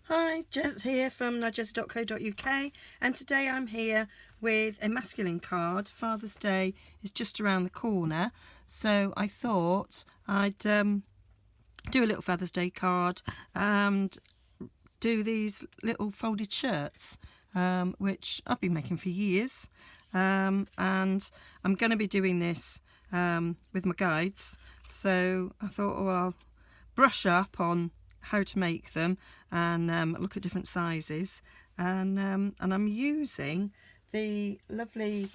Hi, Jez here from Nigezza.co.uk, and today I'm here with a masculine card. Father's Day is just around the corner, so I thought I'd do a little Father's Day card and do these little folded shirts, which I've been making for years, and I'm going to be doing this with my guides, so I thought, well, I'll brush up on how to make them and look at different sizes, and I'm using the lovely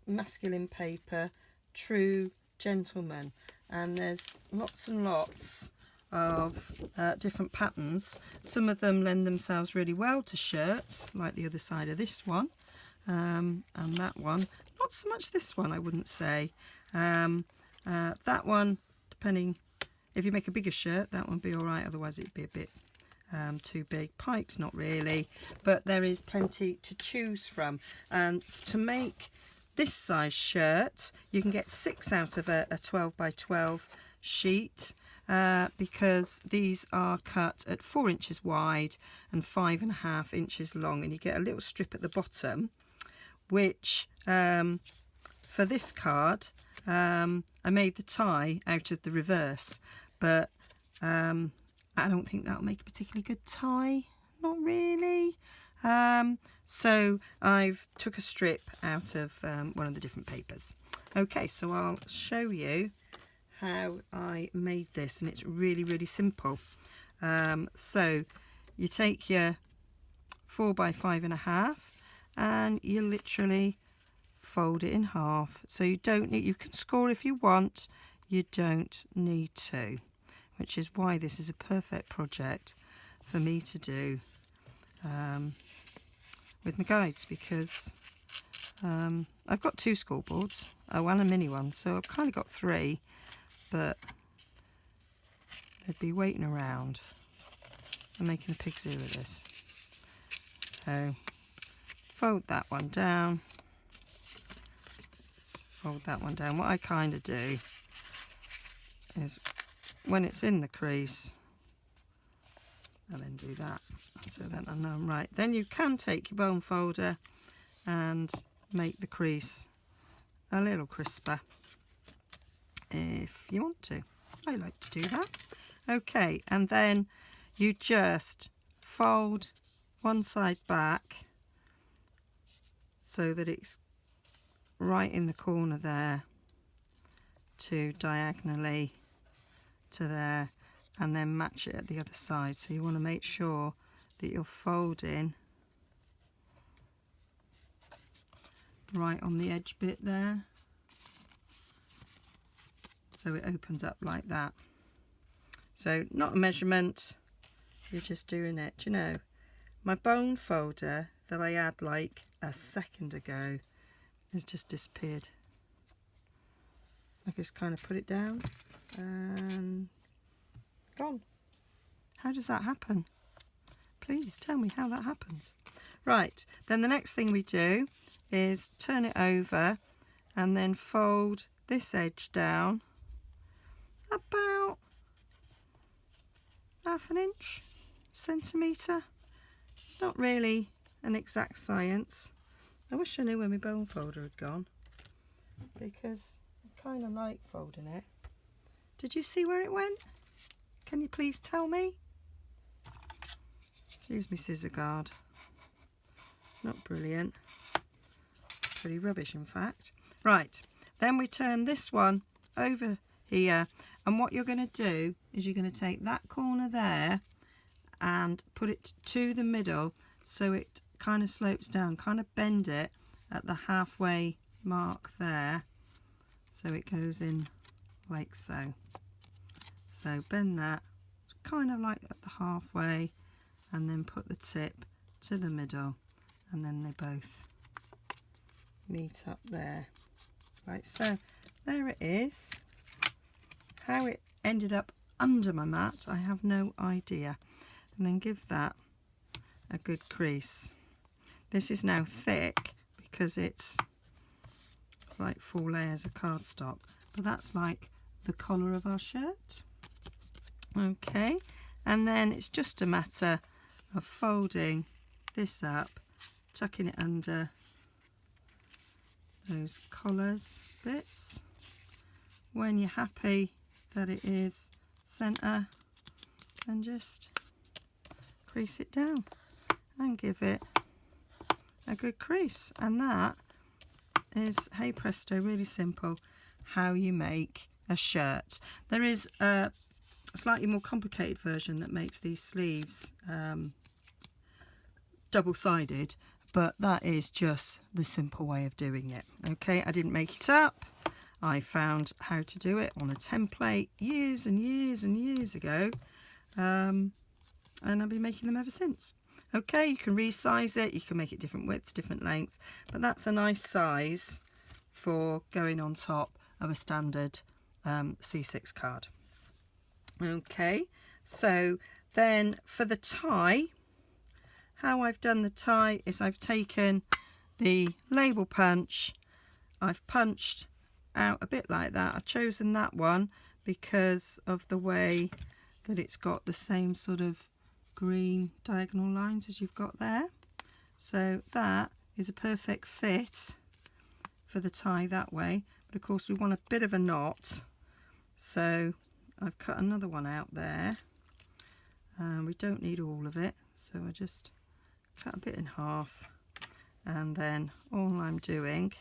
masculine paper True Gentleman, and there's lots and lots of different patterns. Some of them lend themselves really well to shirts, like the other side of this one, and that one. Not so much this one, I wouldn't say. That one, depending, if you make a bigger shirt, that one would be all right, otherwise it'd be a bit too big. Pipes, not really, but there is plenty to choose from. And to make this size shirt, you can get 6 out of a 12 by 12 sheet, because these are cut at 4 inches wide and 5.5 inches long, and you get a little strip at the bottom, which for this card I made the tie out of the reverse, but I don't think that'll make a particularly good tie, not really. So I've took a strip out of one of the different papers. Okay, so I'll show you how I made this, and it's really simple. So you take your 4 by 5.5 and you literally fold it in half. So you don't need, you can score if you want, you don't need to, which is why this is a perfect project for me to do with my guides, because I've got 2 scoreboards, and a mini one, so I've kind of got 3, but they'd be waiting around. I'm making a pig's ear of this. So fold that one down, fold that one down. What I kind of do is, when it's in the crease, I then do that, so then I know I'm right. Then you can take your bone folder and make the crease a little crisper if you want to. I like to do that. Okay, and then you just fold one side back so that it's right in the corner there to diagonally to there, and then match it at the other side. So you want to make sure that you're folding right on the edge bit there, so it opens up like that. So not a measurement, you're just doing it. Do you know, my bone folder that I had like a second ago has just disappeared. I just kind of put it down and gone. How does that happen? Please tell me how that happens. Right, then the next thing we do is turn it over and then fold this edge down about 1/2 inch, centimetre. Not really an exact science. I wish I knew where my bone folder had gone, because I kind of like folding it. Did you see where it went? Can you please tell me? Excuse me, scissor guard. Not brilliant. Pretty rubbish, in fact. Right, then we turn this one over here, and what you're going to do is you're going to take that corner there and put it to the middle, so it kind of slopes down, kind of bend it at the halfway mark there, so it goes in like so. So bend that kind of like at the halfway, and then put the tip to the middle, and then they both meet up there like so. There it is. How it ended up under my mat, I have no idea. And then give that a good crease. This is now thick because it's like 4 layers of cardstock, but that's like the collar of our shirt. Okay, and then it's just a matter of folding this up, tucking it under those collars bits. When you're happy that it is centre, and just crease it down and give it a good crease. And that is, hey presto, really simple how you make a shirt. There is a slightly more complicated version that makes these sleeves double-sided, but that is just the simple way of doing it. Okay, I didn't make it up. I found how to do it on a template years and years and years ago, and I've been making them ever since. Okay, you can resize it, you can make it different widths, different lengths, but that's a nice size for going on top of a standard C6 card. Okay, so then for the tie, how I've done the tie is I've taken the label punch, I've punched out a bit like that. I've chosen that one because of the way that it's got the same sort of green diagonal lines as you've got there. So that is a perfect fit for the tie that way. But of course we want a bit of a knot, so I've cut another one out there. We don't need all of it, so I just cut a bit in half, and then all I'm doing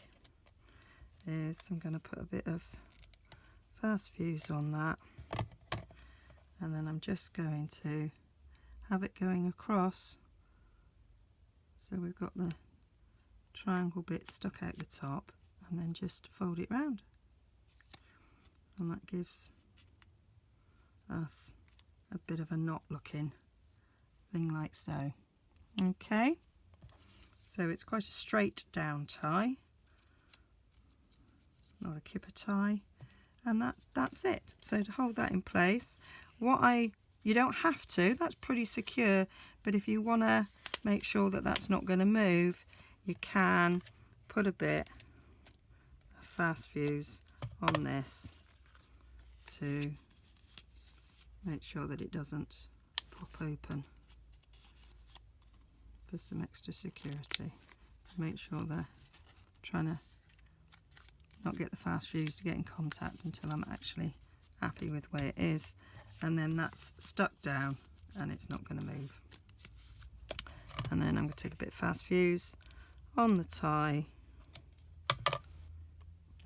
is I'm going to put a bit of fast fuse on that, and then I'm just going to have it going across, so we've got the triangle bit stuck out the top, and then just fold it round, and that gives us a bit of a knot looking thing like so. Okay, so it's quite a straight down tie, not a kipper tie, and that's it. So to hold that in place, you don't have to, that's pretty secure, but if you want to make sure that that's not going to move, you can put a bit of fast fuse on this to make sure that it doesn't pop open, for some extra security. Make sure they're trying to not get the fast fuse to get in contact until I'm actually happy with where it is, and then that's stuck down and it's not going to move. And then I'm going to take a bit of fast fuse on the tie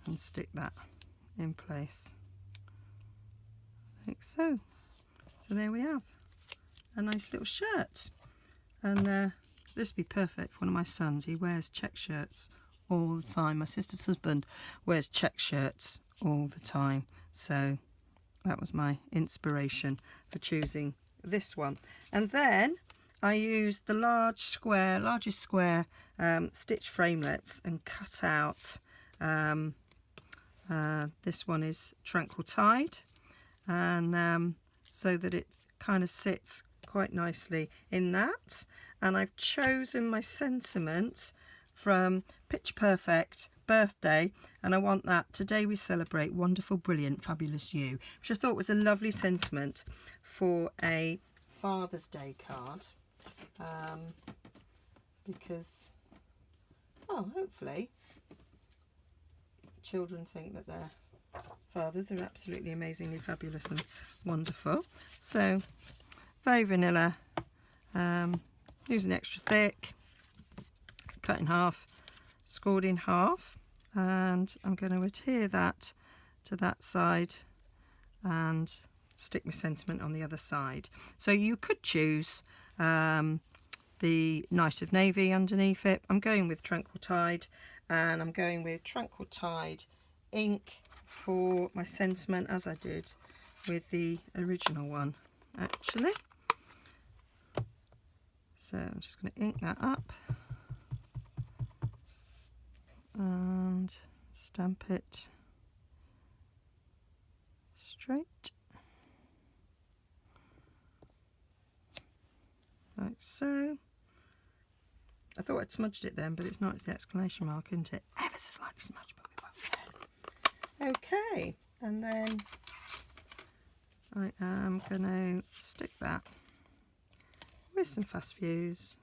and stick that in place like so. So there we have a nice little shirt, and this would be perfect for one of my sons. He wears check shirts all the time. My sister's husband wears check shirts all the time, so that was my inspiration for choosing this one. And then I used the largest square stitch framelets and cut out, this one is Tranquil Tide, and so that it kind of sits quite nicely in that. And I've chosen my sentiment from Pitch Perfect Birthday, and I want that: today we celebrate wonderful, brilliant, fabulous you, which I thought was a lovely sentiment for a Father's Day card, because, well, hopefully children think that their fathers are absolutely amazingly fabulous and wonderful. So very vanilla, using extra thick, cut in half, scored in half, and I'm going to adhere that to that side and stick my sentiment on the other side. So you could choose the Night of Navy underneath it. I'm going with Tranquil Tide, and I'm going with Tranquil Tide ink for my sentiment, as I did with the original one actually. So I'm just going to ink that up and stamp it straight like so. I thought I'd smudged it then, but it's not. It's the exclamation mark, isn't it? Ever so slightly smudged, but we won't care. Okay, and then I am going to stick that with some fast fuse.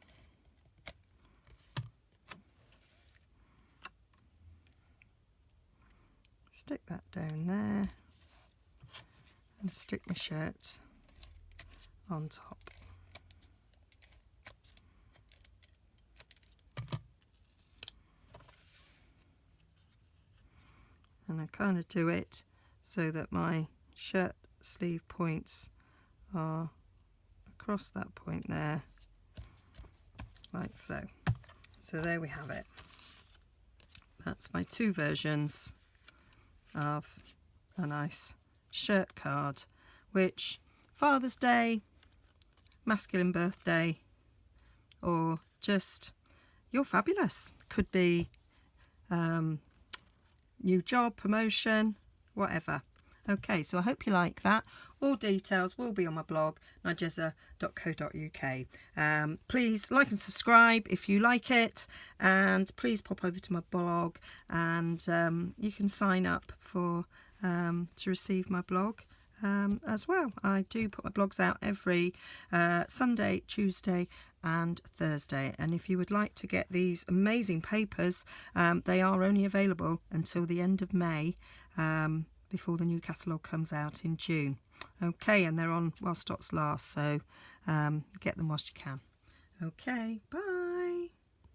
Stick that down there and stick my shirt on top. And I kind of do it so that my shirt sleeve points are across that point there, like so. So there we have it. That's my two versions of a nice shirt card, which Father's Day, masculine birthday, or just you're fabulous, could be new job, promotion, whatever. Okay, so I hope you like that. All details will be on my blog, nigezza.co.uk. Please like and subscribe if you like it, and please pop over to my blog, and you can sign up for to receive my blog as well. I do put my blogs out every Sunday, Tuesday and Thursday, and if you would like to get these amazing papers, they are only available until the end of May, before the new catalogue comes out in June. Okay, and they're on while stocks last, so get them whilst you can. Okay, bye.